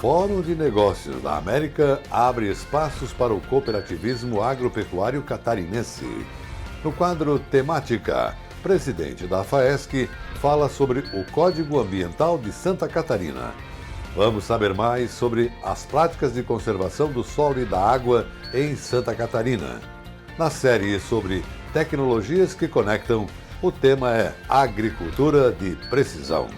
Fórum de Negócios da América abre espaços para o cooperativismo agropecuário catarinense. No quadro Temática, presidente da FAESC fala sobre o Código Ambiental de Santa Catarina. Vamos saber mais sobre as práticas de conservação do solo e da água em Santa Catarina. Na série sobre tecnologias que conectam, o tema é Agricultura de Precisão.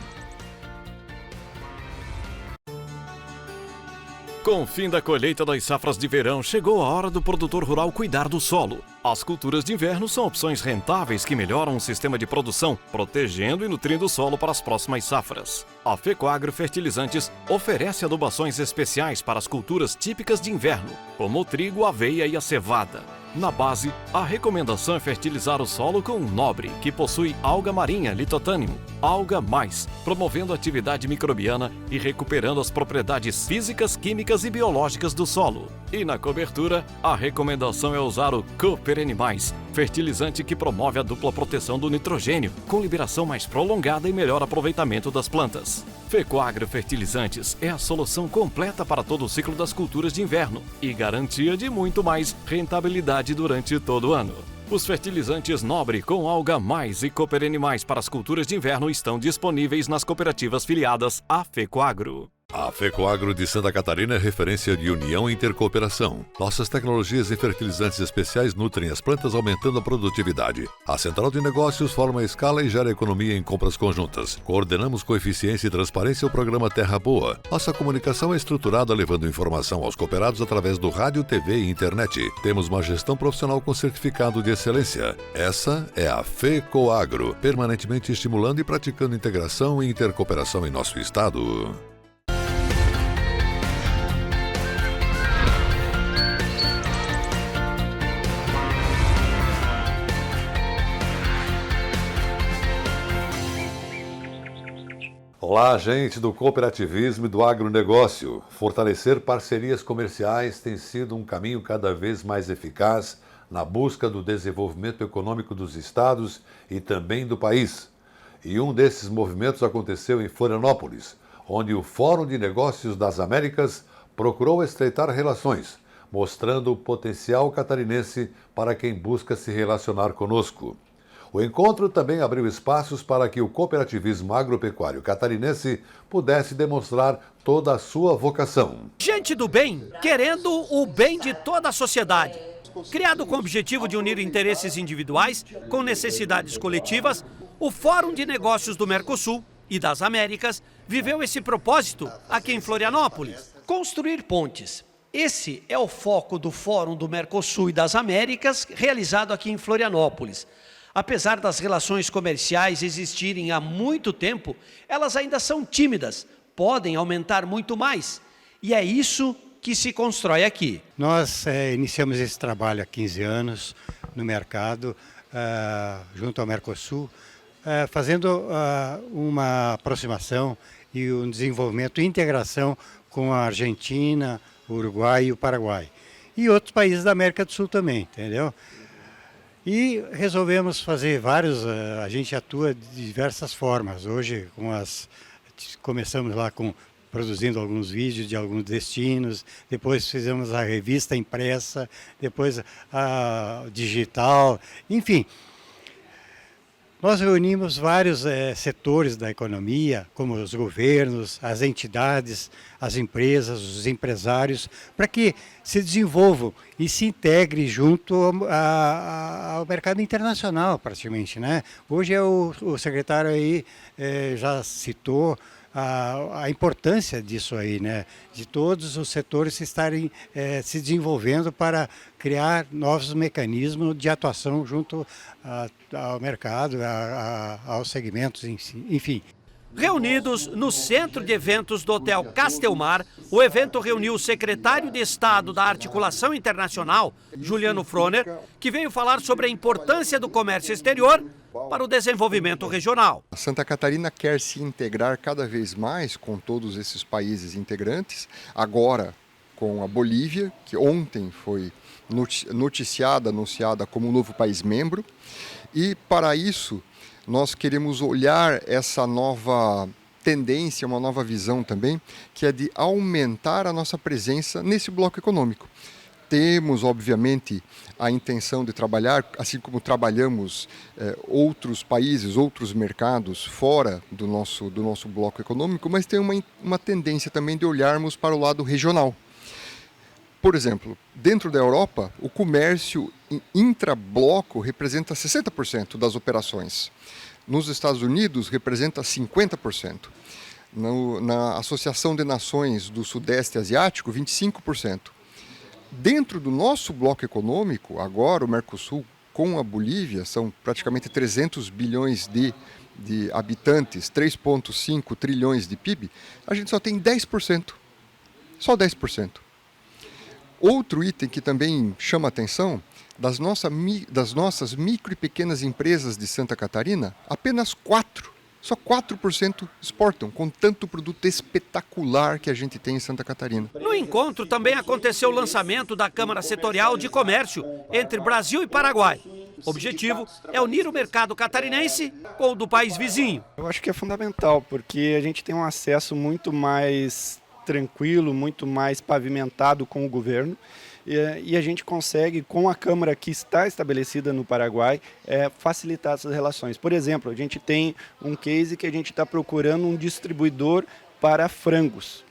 Com o fim da colheita das safras de verão, chegou a hora do produtor rural cuidar do solo. As culturas de inverno são opções rentáveis que melhoram o sistema de produção, protegendo e nutrindo o solo para as próximas safras. A Fecoagro Fertilizantes oferece adubações especiais para as culturas típicas de inverno, como o trigo, a aveia e a cevada. Na base, a recomendação é fertilizar o solo com um nobre, que possui alga marinha litotânimo, alga mais, promovendo a atividade microbiana e recuperando as propriedades físicas, químicas e biológicas do solo. E na cobertura, a recomendação é usar o Cooper Animais, fertilizante que promove a dupla proteção do nitrogênio, com liberação mais prolongada e melhor aproveitamento das plantas. Fecoagro Fertilizantes é a solução completa para todo o ciclo das culturas de inverno e garantia de muito mais rentabilidade durante todo o ano. Os fertilizantes Nobre com Alga Mais e Cooper Animais para as culturas de inverno estão disponíveis nas cooperativas filiadas à Fecoagro. A Fecoagro de Santa Catarina é referência de união e intercooperação. Nossas tecnologias e fertilizantes especiais nutrem as plantas, aumentando a produtividade. A Central de Negócios forma a escala e gera economia em compras conjuntas. Coordenamos com eficiência e transparência o programa Terra Boa. Nossa comunicação é estruturada, levando informação aos cooperados através do rádio, TV e internet. Temos uma gestão profissional com certificado de excelência. Essa é a Fecoagro, permanentemente estimulando e praticando integração e intercooperação em nosso estado. Olá, gente do cooperativismo e do agronegócio. Fortalecer parcerias comerciais tem sido um caminho cada vez mais eficaz na busca do desenvolvimento econômico dos estados e também do país. E um desses movimentos aconteceu em Florianópolis, onde o Fórum de Negócios das Américas procurou estreitar relações, mostrando o potencial catarinense para quem busca se relacionar conosco. O encontro também abriu espaços para que o cooperativismo agropecuário catarinense pudesse demonstrar toda a sua vocação. Gente do bem, querendo o bem de toda a sociedade. Criado com o objetivo de unir interesses individuais com necessidades coletivas, o Fórum de Negócios do Mercosul e das Américas viveu esse propósito aqui em Florianópolis. Construir pontes. Esse é o foco do Fórum do Mercosul e das Américas, realizado aqui em Florianópolis. Apesar das relações comerciais existirem há muito tempo, elas ainda são tímidas, podem aumentar muito mais. E é isso que se constrói aqui. Nós iniciamos esse trabalho há 15 anos no mercado, junto ao Mercosul, fazendo uma aproximação e um desenvolvimento e integração com a Argentina, o Uruguai e o Paraguai. E outros países da América do Sul também, entendeu? E resolvemos fazer vários, a gente atua de diversas formas. Hoje começamos lá produzindo alguns vídeos de alguns destinos, depois fizemos a revista impressa, depois a digital, enfim. Nós reunimos vários setores da economia, como os governos, as entidades, as empresas, os empresários, para que se desenvolvam e se integrem junto ao mercado internacional, praticamente, né? Hoje o secretário aí já citou a importância disso aí, né? De todos os setores estarem se desenvolvendo para criar novos mecanismos de atuação junto ao mercado, aos segmentos, enfim. Reunidos no centro de eventos do Hotel Castelmar, o evento reuniu o secretário de Estado da Articulação Internacional, Juliano Froner, que veio falar sobre a importância do comércio exterior para o desenvolvimento regional. A Santa Catarina quer se integrar cada vez mais com todos esses países integrantes, agora com a Bolívia, que ontem foi anunciada como novo país membro, e para isso nós queremos olhar essa nova tendência, uma nova visão também, que é de aumentar a nossa presença nesse bloco econômico. Temos, obviamente, a intenção de trabalhar, assim como trabalhamos outros países, outros mercados fora do nosso bloco econômico, mas tem uma tendência também de olharmos para o lado regional. Por exemplo, dentro da Europa, o comércio intrabloco representa 60% das operações. Nos Estados Unidos, representa 50%. Na Associação de Nações do Sudeste Asiático, 25%. Dentro do nosso bloco econômico, agora o Mercosul com a Bolívia, são praticamente 300 bilhões de habitantes, 3,5 trilhões de PIB, a gente só tem 10%. Só 10%. Outro item que também chama a atenção, das nossas micro e pequenas empresas de Santa Catarina, apenas 4%. Só 4% exportam, com tanto produto espetacular que a gente tem em Santa Catarina. No encontro também aconteceu o lançamento da Câmara Setorial de Comércio entre Brasil e Paraguai. O objetivo é unir o mercado catarinense com o do país vizinho. Eu acho que é fundamental, porque a gente tem um acesso muito mais tranquilo, muito mais pavimentado com o governo. E a gente consegue, com a Câmara que está estabelecida no Paraguai, facilitar essas relações. Por exemplo, a gente tem um case que a gente está procurando um distribuidor para frangos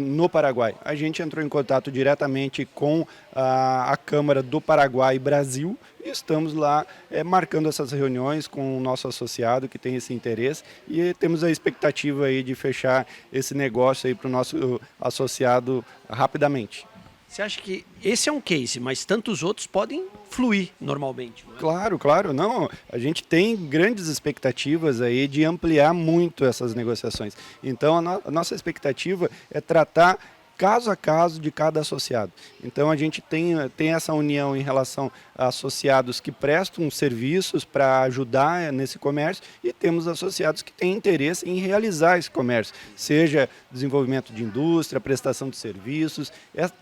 no Paraguai. A gente entrou em contato diretamente com a Câmara do Paraguai Brasil e estamos lá marcando essas reuniões com o nosso associado que tem esse interesse e temos a expectativa aí de fechar esse negócio aí para o nosso associado rapidamente. Você acha que esse é um case, mas tantos outros podem fluir normalmente? Não é? Claro. Não, a gente tem grandes expectativas aí de ampliar muito essas negociações. Então, a nossa expectativa é tratar caso a caso de cada associado. Então a gente tem essa união em relação a associados que prestam serviços para ajudar nesse comércio e temos associados que têm interesse em realizar esse comércio, seja desenvolvimento de indústria, prestação de serviços,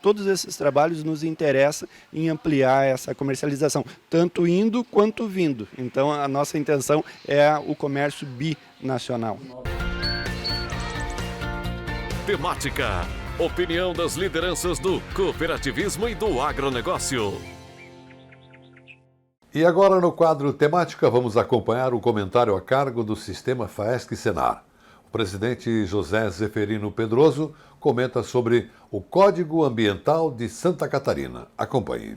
todos esses trabalhos nos interessam em ampliar essa comercialização, tanto indo quanto vindo. Então a nossa intenção é o comércio binacional. Temática. Opinião das lideranças do cooperativismo e do agronegócio. E agora no quadro Temática vamos acompanhar o comentário a cargo do Sistema FAESC-Senar. O presidente José Zeferino Pedroso comenta sobre o Código Ambiental de Santa Catarina. Acompanhe.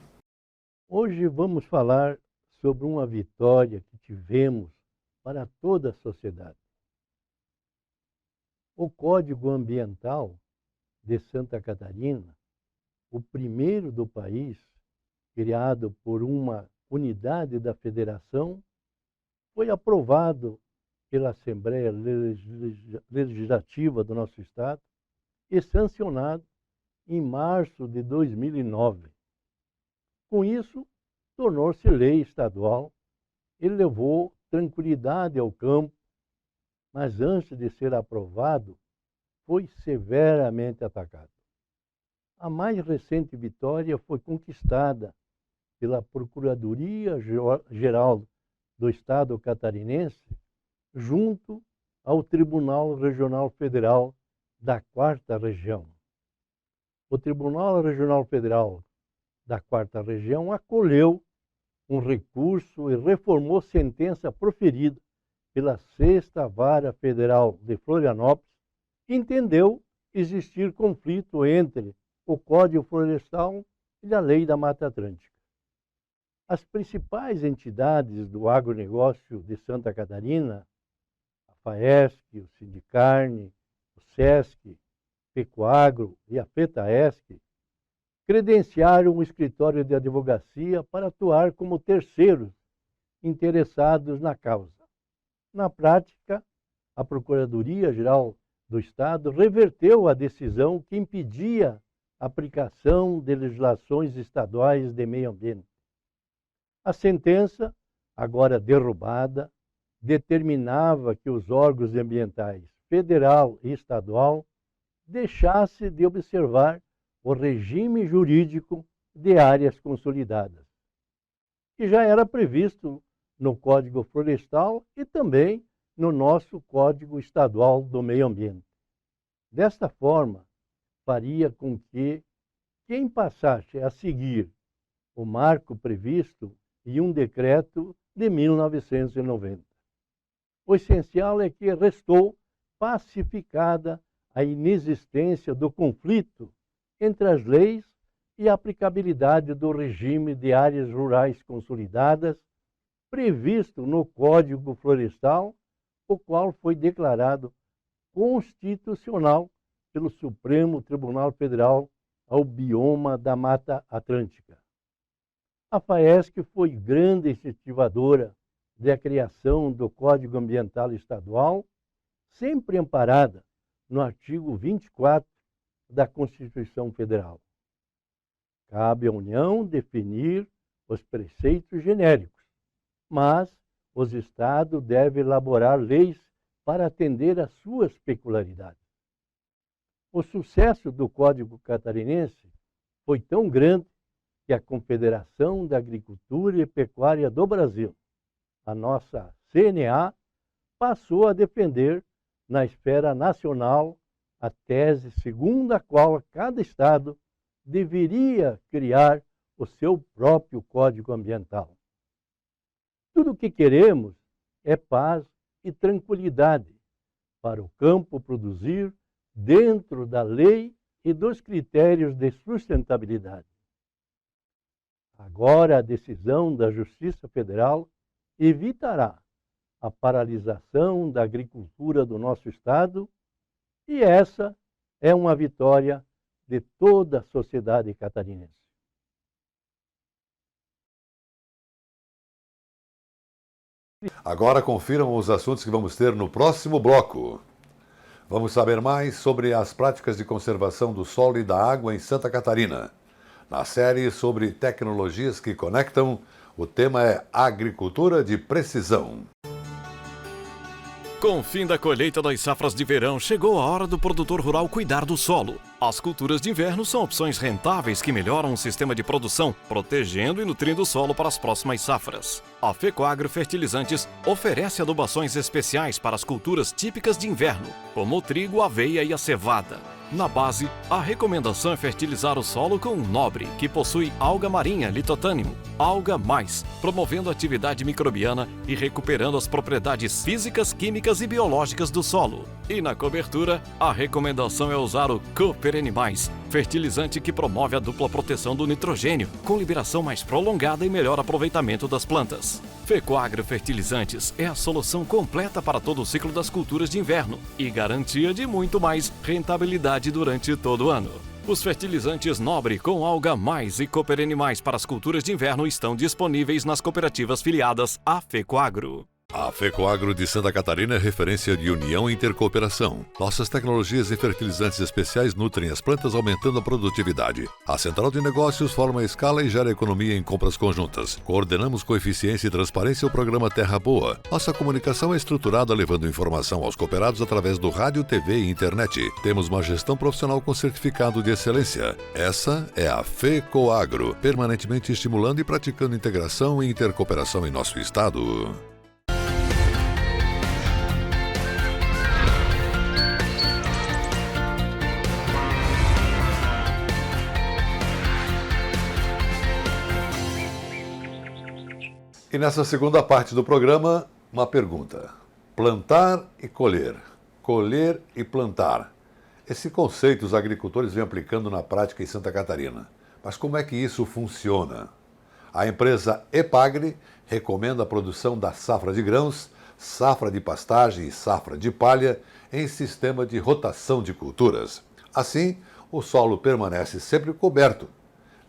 Hoje vamos falar sobre uma vitória que tivemos para toda a sociedade. O Código Ambiental de Santa Catarina, o primeiro do país, criado por uma unidade da federação, foi aprovado pela Assembleia Legislativa do nosso estado e sancionado em março de 2009. Com isso, tornou-se lei estadual e levou tranquilidade ao campo, mas antes de ser aprovado, foi severamente atacado. A mais recente vitória foi conquistada pela Procuradoria-Geral do Estado catarinense, junto ao Tribunal Regional Federal da 4ª Região. O Tribunal Regional Federal da 4ª Região acolheu um recurso e reformou sentença proferida pela 6ª Vara Federal de Florianópolis, que entendeu existir conflito entre o Código Florestal e a Lei da Mata Atlântica. As principais entidades do agronegócio de Santa Catarina, a FAESC, o Sindicarne, o SESC, Pecoagro e a FETAESC, credenciaram o escritório de advocacia para atuar como terceiros interessados na causa. Na prática, a Procuradoria-Geral do Estado reverteu a decisão que impedia a aplicação de legislações estaduais de meio ambiente. A sentença, agora derrubada, determinava que os órgãos ambientais federal e estadual deixassem de observar o regime jurídico de áreas consolidadas, que já era previsto no Código Florestal e também no nosso Código Estadual do Meio Ambiente. Desta forma, faria com que quem passasse a seguir o marco previsto em um decreto de 1990. O essencial é que restou pacificada a inexistência do conflito entre as leis e a aplicabilidade do regime de áreas rurais consolidadas previsto no Código Florestal, o qual foi declarado constitucional pelo Supremo Tribunal Federal ao bioma da Mata Atlântica. A FAESC foi grande incentivadora da criação do Código Ambiental Estadual, sempre amparada no artigo 24 da Constituição Federal. Cabe à União definir os preceitos genéricos, mas os estados devem elaborar leis para atender às suas peculiaridades. O sucesso do Código Catarinense foi tão grande que a Confederação da Agricultura e Pecuária do Brasil, a nossa CNA, passou a defender na esfera nacional a tese segundo a qual cada estado deveria criar o seu próprio Código Ambiental. Tudo o que queremos é paz e tranquilidade para o campo produzir dentro da lei e dos critérios de sustentabilidade. Agora, a decisão da Justiça Federal evitará a paralisação da agricultura do nosso estado e essa é uma vitória de toda a sociedade catarinense. Agora confiram os assuntos que vamos ter no próximo bloco. Vamos saber mais sobre as práticas de conservação do solo e da água em Santa Catarina. Na série sobre tecnologias que conectam, o tema é agricultura de precisão. Com o fim da colheita das safras de verão, chegou a hora do produtor rural cuidar do solo. As culturas de inverno são opções rentáveis que melhoram o sistema de produção, protegendo e nutrindo o solo para as próximas safras. A FECOAGRO Fertilizantes oferece adubações especiais para as culturas típicas de inverno, como o trigo, a aveia e a cevada. Na base, a recomendação é fertilizar o solo com Nobre, que possui alga marinha litotânimo, Alga Mais, promovendo a atividade microbiana e recuperando as propriedades físicas, químicas e biológicas do solo. E na cobertura, a recomendação é usar o Cooper Animais, fertilizante que promove a dupla proteção do nitrogênio, com liberação mais prolongada e melhor aproveitamento das plantas. FECOAGRO Fertilizantes é a solução completa para todo o ciclo das culturas de inverno e garantia de muito mais rentabilidade durante todo o ano. Os fertilizantes Nobre com Alga Mais e Cooper Animais para as culturas de inverno estão disponíveis nas cooperativas filiadas à FECOAGRO. A FECOAGRO de Santa Catarina é referência de união e intercooperação. Nossas tecnologias e fertilizantes especiais nutrem as plantas, aumentando a produtividade. A central de negócios forma a escala e gera economia em compras conjuntas. Coordenamos com eficiência e transparência o programa Terra Boa. Nossa comunicação é estruturada levando informação aos cooperados através do rádio, TV e internet. Temos uma gestão profissional com certificado de excelência. Essa é a FECOAGRO, permanentemente estimulando e praticando integração e intercooperação em nosso estado. E nessa segunda parte do programa, uma pergunta. Plantar e colher. Colher e plantar. Esse conceito os agricultores vêm aplicando na prática em Santa Catarina. Mas como é que isso funciona? A empresa Epagri recomenda a produção da safra de grãos, safra de pastagem e safra de palha em sistema de rotação de culturas. Assim, o solo permanece sempre coberto.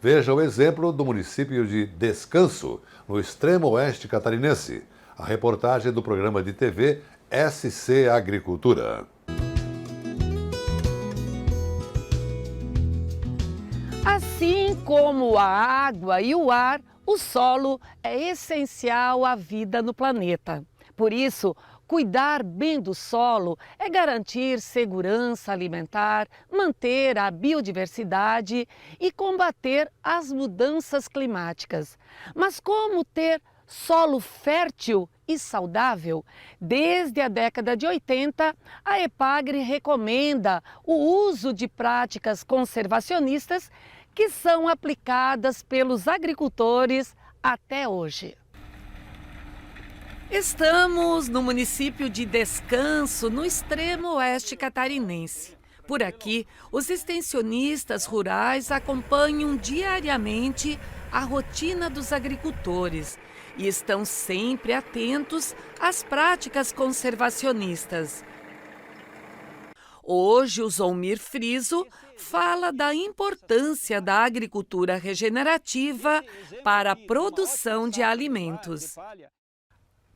Veja o exemplo do município de Descanso, no extremo oeste catarinense. A reportagem do programa de TV SC Agricultura. Assim como a água e o ar, o solo é essencial à vida no planeta. Por isso, cuidar bem do solo é garantir segurança alimentar, manter a biodiversidade e combater as mudanças climáticas. Mas como ter solo fértil e saudável, desde a década de 80, a EPAGRE recomenda o uso de práticas conservacionistas que são aplicadas pelos agricultores até hoje. Estamos no município de Descanso, no extremo oeste catarinense. Por aqui, os extensionistas rurais acompanham diariamente a rotina dos agricultores e estão sempre atentos às práticas conservacionistas. Hoje, o Zolmir Friso fala da importância da agricultura regenerativa para a produção de alimentos.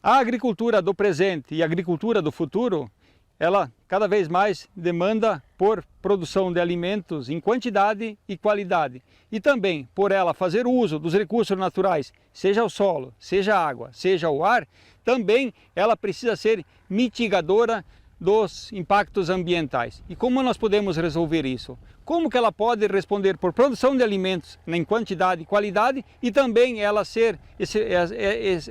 A agricultura do presente e a agricultura do futuro, ela cada vez mais demanda por produção de alimentos em quantidade e qualidade. E também por ela fazer uso dos recursos naturais, seja o solo, seja a água, seja o ar, também ela precisa ser mitigadora dos impactos ambientais. E como nós podemos resolver isso? Como que ela pode responder por produção de alimentos em quantidade e qualidade e também ela ser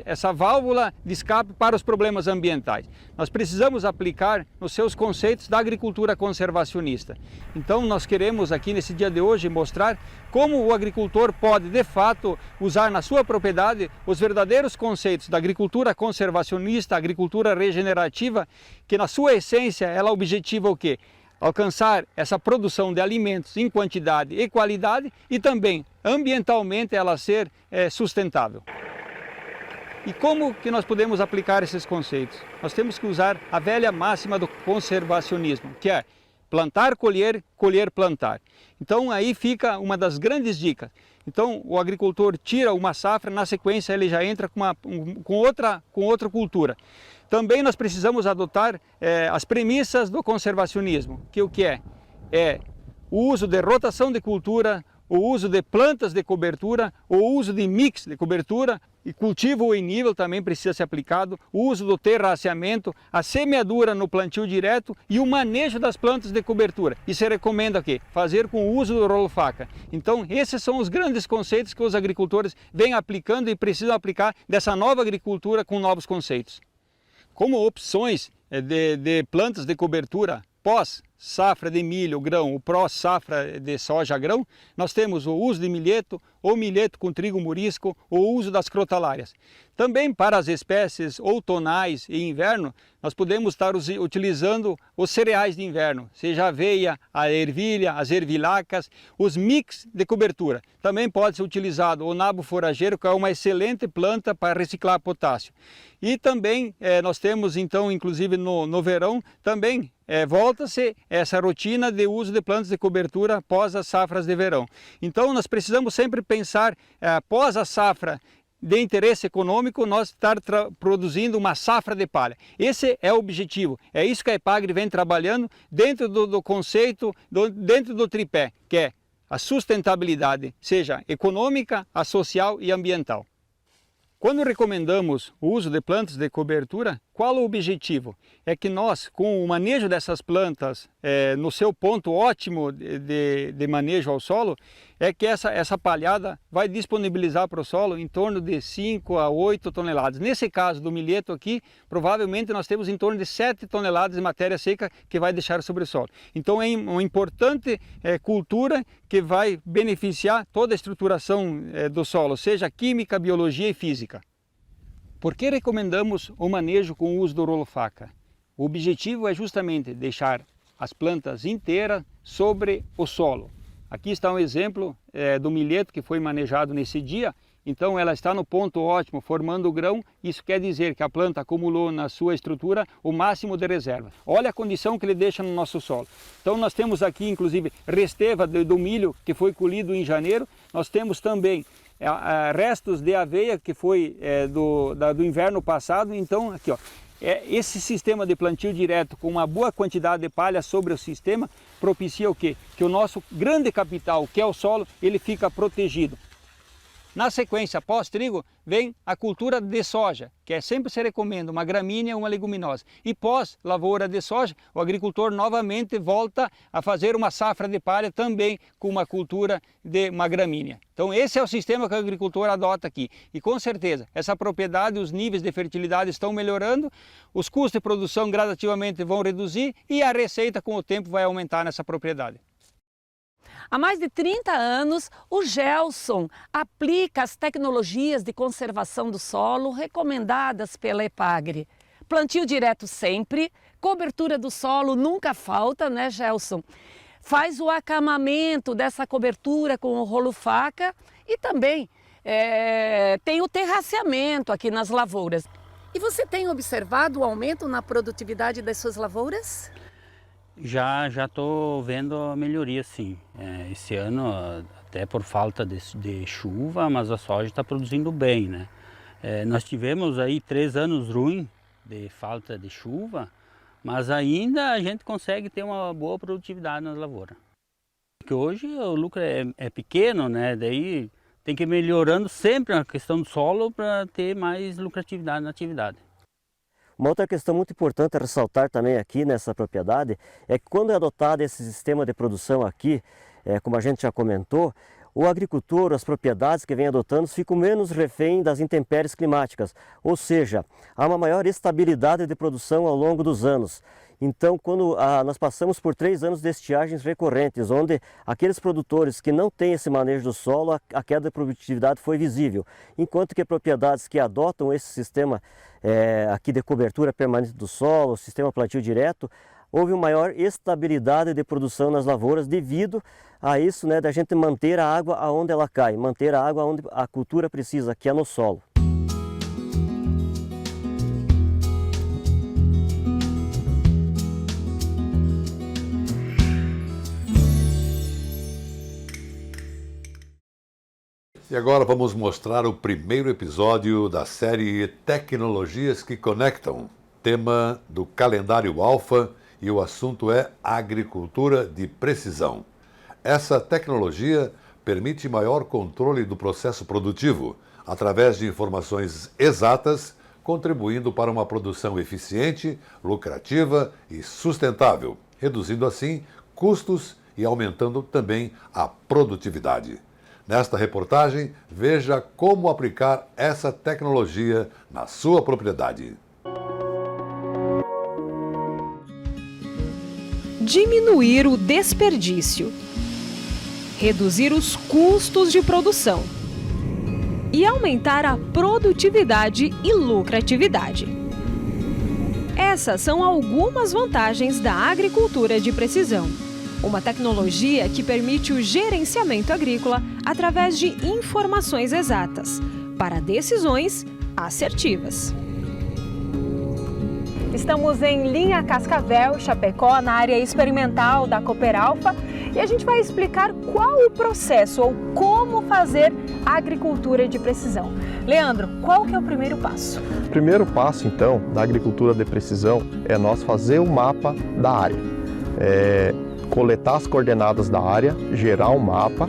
essa válvula de escape para os problemas ambientais? Nós precisamos aplicar nos seus conceitos da agricultura conservacionista. Então nós queremos aqui nesse dia de hoje mostrar como o agricultor pode de fato usar na sua propriedade os verdadeiros conceitos da agricultura conservacionista, agricultura regenerativa, que na sua essência ela objetiva o quê? Alcançar essa produção de alimentos em quantidade e qualidade e também ambientalmente ela ser sustentável. E como que nós podemos aplicar esses conceitos? Nós temos que usar a velha máxima do conservacionismo, que é plantar, colher, colher, plantar. Então aí fica uma das grandes dicas. Então o agricultor tira uma safra, na sequência ele já entra com outra cultura. Também nós precisamos adotar as premissas do conservacionismo, que o que é? É o uso de rotação de cultura, o uso de plantas de cobertura, o uso de mix de cobertura, e cultivo em nível também precisa ser aplicado, o uso do terraceamento, a semeadura no plantio direto e o manejo das plantas de cobertura. E se recomenda o quê? Fazer com o uso do rolo-faca. Então esses são os grandes conceitos que os agricultores vêm aplicando e precisam aplicar dessa nova agricultura com novos conceitos. Como opções de plantas de cobertura pós-safra de milho, grão, ou pró-safra de soja, grão, nós temos o uso de milheto, ou milheto com trigo murisco, ou o uso das crotalárias. Também para as espécies outonais e inverno, nós podemos estar utilizando os cereais de inverno, seja a aveia, a ervilha, as ervilhacas, os mix de cobertura. Também pode ser utilizado o nabo forageiro, que é uma excelente planta para reciclar potássio. E também nós temos então, inclusive no verão, também volta-se essa rotina de uso de plantas de cobertura após as safras de verão. Então nós precisamos sempre pensar, após a safra de interesse econômico, nós estar produzindo uma safra de palha. Esse é o objetivo, é isso que a EPAGRE vem trabalhando dentro do conceito, dentro do tripé, que é a sustentabilidade, seja econômica, a social e ambiental. Quando recomendamos o uso de plantas de cobertura, qual o objetivo? É que nós, com o manejo dessas plantas no seu ponto ótimo de manejo ao solo, é que essa palhada vai disponibilizar para o solo em torno de 5 a 8 toneladas. Nesse caso do milheto aqui, provavelmente nós temos em torno de 7 toneladas de matéria seca que vai deixar sobre o solo. Então é uma importante cultura que vai beneficiar toda a estruturação do solo, seja química, biologia e física. Por que recomendamos o manejo com o uso do rolo-faca? O objetivo é justamente deixar as plantas inteiras sobre o solo. Aqui está um exemplo do milheto que foi manejado nesse dia. Então ela está no ponto ótimo, formando o grão. Isso quer dizer que a planta acumulou na sua estrutura o máximo de reserva. Olha a condição que ele deixa no nosso solo. Então nós temos aqui inclusive resteva do milho que foi colhido em janeiro. Nós temos também restos de aveia que foi do inverno passado. Então aqui ó, esse sistema de plantio direto com uma boa quantidade de palha sobre o sistema propicia o quê? Que o nosso grande capital, que é o solo, ele fica protegido. Na sequência, após trigo, vem a cultura de soja, que sempre se recomenda uma gramínea, uma leguminosa. E pós lavoura de soja, o agricultor novamente volta a fazer uma safra de palha também com uma cultura de uma gramínea. Então esse é o sistema que o agricultor adota aqui. E com certeza, essa propriedade, os níveis de fertilidade estão melhorando, os custos de produção gradativamente vão reduzir e a receita com o tempo vai aumentar nessa propriedade. Há mais de 30 anos, o Gelson aplica as tecnologias de conservação do solo recomendadas pela EPAGRE. Plantio direto sempre, cobertura do solo nunca falta, né, Gelson? Faz o acamamento dessa cobertura com o rolo-faca e também tem o terraceamento aqui nas lavouras. E você tem observado o aumento na produtividade das suas lavouras? Já estou vendo a melhoria, sim. Esse ano, até por falta de chuva, mas a soja está produzindo bem, né? Nós tivemos aí 3 anos ruins de falta de chuva, mas ainda a gente consegue ter uma boa produtividade nas lavouras. Porque hoje o lucro é pequeno, né? Daí tem que ir melhorando sempre a questão do solo para ter mais lucratividade na atividade. Uma outra questão muito importante a ressaltar também aqui nessa propriedade é que quando é adotado esse sistema de produção aqui, como a gente já comentou, o agricultor, as propriedades que vem adotando ficam menos refém das intempéries climáticas, ou seja, há uma maior estabilidade de produção ao longo dos anos. Então, quando nós passamos por 3 anos de estiagens recorrentes, onde aqueles produtores que não têm esse manejo do solo, a queda de produtividade foi visível. Enquanto que propriedades que adotam esse sistema aqui de cobertura permanente do solo, o sistema plantio direto, houve uma maior estabilidade de produção nas lavouras devido a isso, né, da gente manter a água aonde ela cai, manter a água onde a cultura precisa, que é no solo. E agora vamos mostrar o primeiro episódio da série Tecnologias que Conectam, tema do calendário Alfa, e o assunto é agricultura de precisão. Essa tecnologia permite maior controle do processo produtivo, através de informações exatas, contribuindo para uma produção eficiente, lucrativa e sustentável, reduzindo assim custos e aumentando também a produtividade. Nesta reportagem, veja como aplicar essa tecnologia na sua propriedade. Diminuir o desperdício, reduzir os custos de produção e aumentar a produtividade e lucratividade. Essas são algumas vantagens da agricultura de precisão. Uma tecnologia que permite o gerenciamento agrícola através de informações exatas, para decisões assertivas. Estamos em Linha Cascavel, Chapecó, na área experimental da Cooperalfa, e a gente vai explicar qual o processo ou como fazer agricultura de precisão. Leandro, qual que é o primeiro passo? O primeiro passo, então, da agricultura de precisão é nós fazer o mapa da área. Coletar as coordenadas da área, gerar um mapa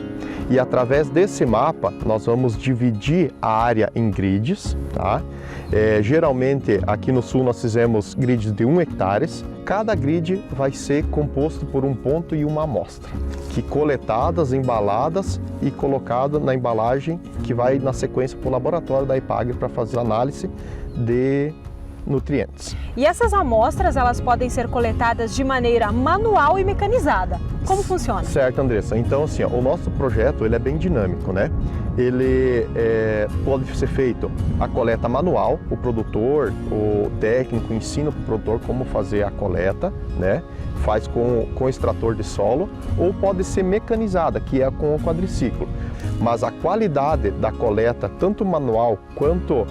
e através desse mapa nós vamos dividir a área em grids, tá? Geralmente aqui no sul nós fizemos grids de 1 hectare. Cada grid vai ser composto por um ponto e uma amostra, que coletadas, embaladas e colocadas na embalagem que vai na sequência para o laboratório da EPAGRE para fazer análise de nutrientes. E essas amostras, elas podem ser coletadas de maneira manual e mecanizada. Como funciona? Certo, Andressa. Então, assim, o nosso projeto ele é bem dinâmico, né? Ele pode ser feito a coleta manual, o produtor, o técnico ensina o produtor como fazer a coleta, né? Faz com extrator de solo, ou pode ser mecanizada, que é com o quadriciclo. Mas a qualidade da coleta, tanto manual quanto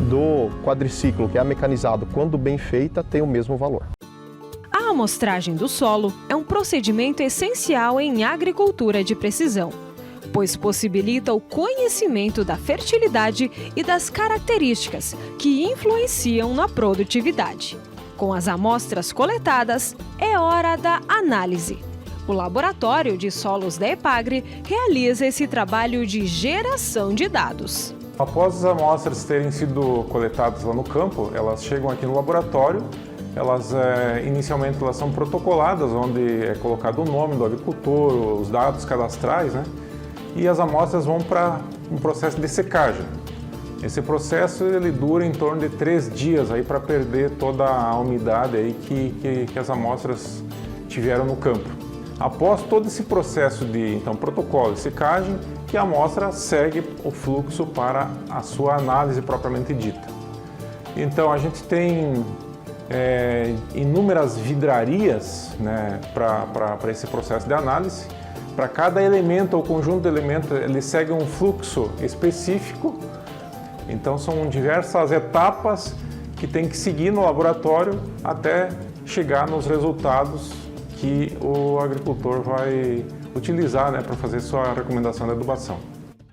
do quadriciclo, que é mecanizado, quando bem feita, tem o mesmo valor. A amostragem do solo é um procedimento essencial em agricultura de precisão, pois possibilita o conhecimento da fertilidade e das características que influenciam na produtividade. Com as amostras coletadas, é hora da análise. O Laboratório de Solos da EPAGRE realiza esse trabalho de geração de dados. Após as amostras terem sido coletadas lá no campo, elas chegam aqui no laboratório. Inicialmente elas são protocoladas, onde é colocado o nome do agricultor, os dados cadastrais, né? E as amostras vão para um processo de secagem. Esse processo ele dura em torno de 3 dias aí para perder toda a umidade aí que as amostras tiveram no campo. Após todo esse processo de protocolo de secagem, que a amostra segue o fluxo para a sua análise propriamente dita. Então a gente tem inúmeras vidrarias, né, para esse processo de análise. Para cada elemento ou conjunto de elementos, ele segue um fluxo específico. Então são diversas etapas que tem que seguir no laboratório até chegar nos resultados que o agricultor vai utilizar, né, para fazer sua recomendação de adubação.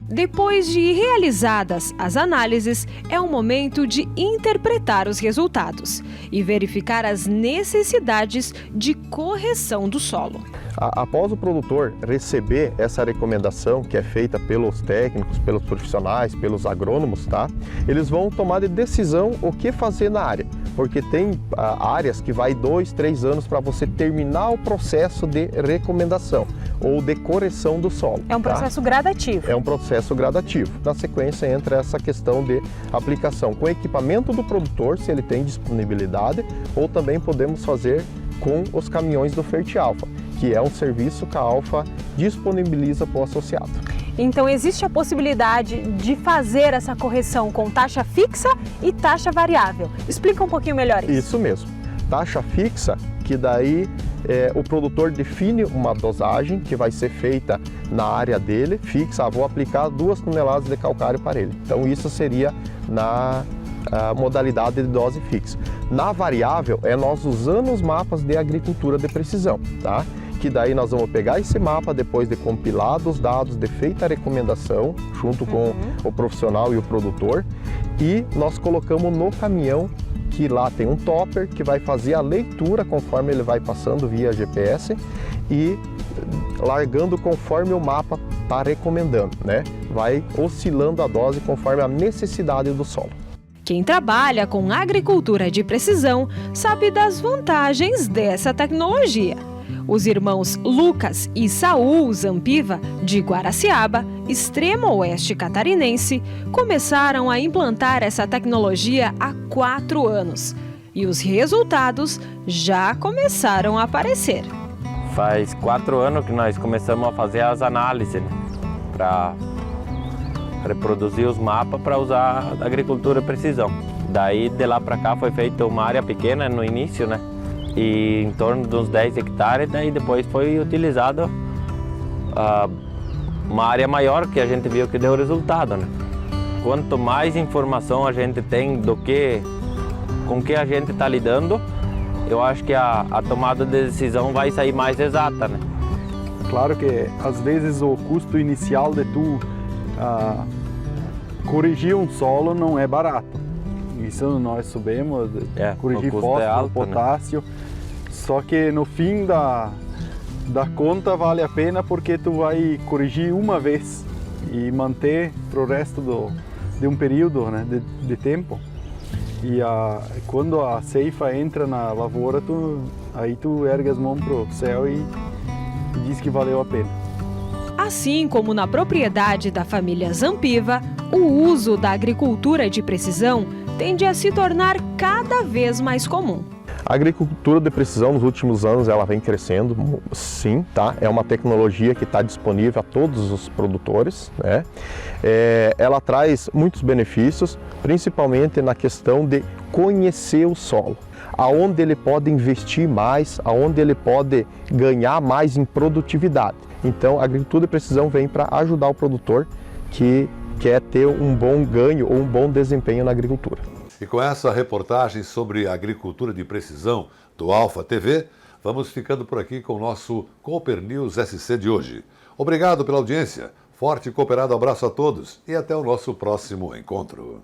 Depois de realizadas as análises, é o momento de interpretar os resultados e verificar as necessidades de correção do solo. Após o produtor receber essa recomendação que é feita pelos técnicos, pelos profissionais, pelos agrônomos, tá? Eles vão tomar de decisão o que fazer na área, porque tem áreas que vai 2, 3 anos para você terminar o processo de recomendação ou de correção do solo. É um processo gradativo. É um processo gradativo. Na sequência entra essa questão de aplicação com equipamento do produtor, se ele tem disponibilidade, ou também podemos fazer com os caminhões do Fertialfa, que é um serviço que a Alfa disponibiliza para o associado. Então existe a possibilidade de fazer essa correção com taxa fixa e taxa variável. Explica um pouquinho melhor isso. Isso mesmo. Taxa fixa, que daí o produtor define uma dosagem que vai ser feita na área dele, fixa, vou aplicar 2 toneladas de calcário para ele. Então isso seria na modalidade de dose fixa. Na variável, nós usando os mapas de agricultura de precisão, tá? Que daí nós vamos pegar esse mapa depois de compilado os dados, de feita a recomendação, junto com o profissional e o produtor, e nós colocamos no caminhão, que lá tem um topper que vai fazer a leitura conforme ele vai passando via GPS e largando conforme o mapa está recomendando, né? Vai oscilando a dose conforme a necessidade do solo. Quem trabalha com agricultura de precisão sabe das vantagens dessa tecnologia. Os irmãos Lucas e Saul Zampiva, de Guaraciaba, extremo oeste catarinense, começaram a implantar essa tecnologia há 4 anos. E os resultados já começaram a aparecer. Faz 4 anos que nós começamos a fazer as análises, né, para reproduzir os mapas para usar a agricultura precisão. Daí de lá para cá foi feita uma área pequena no início, né? E em torno de uns 10 hectares, daí depois foi utilizado uma área maior que a gente viu que deu resultado, né? Quanto mais informação a gente tem com que a gente está lidando, eu acho que a tomada de decisão vai sair mais exata, né? Claro que às vezes o custo inicial de corrigir um solo não é barato. Isso nós sabemos, corrigir fósforo, potássio. Né? Só que no fim da conta vale a pena porque tu vai corrigir uma vez e manter para o resto de um período, né, de tempo. E quando a ceifa entra na lavoura, aí tu ergue as mãos para o céu e diz que valeu a pena. Assim como na propriedade da família Zampiva, o uso da agricultura de precisão tende a se tornar cada vez mais comum. A agricultura de precisão nos últimos anos ela vem crescendo, sim, tá? É uma tecnologia que está disponível a todos os produtores, né? Ela traz muitos benefícios, principalmente na questão de conhecer o solo, aonde ele pode investir mais, aonde ele pode ganhar mais em produtividade. Então, a agricultura de precisão vem para ajudar o produtor que quer ter um bom ganho ou um bom desempenho na agricultura. E com essa reportagem sobre a agricultura de precisão do Alfa TV, vamos ficando por aqui com o nosso Cooper News SC de hoje. Obrigado pela audiência, forte e cooperado abraço a todos e até o nosso próximo encontro.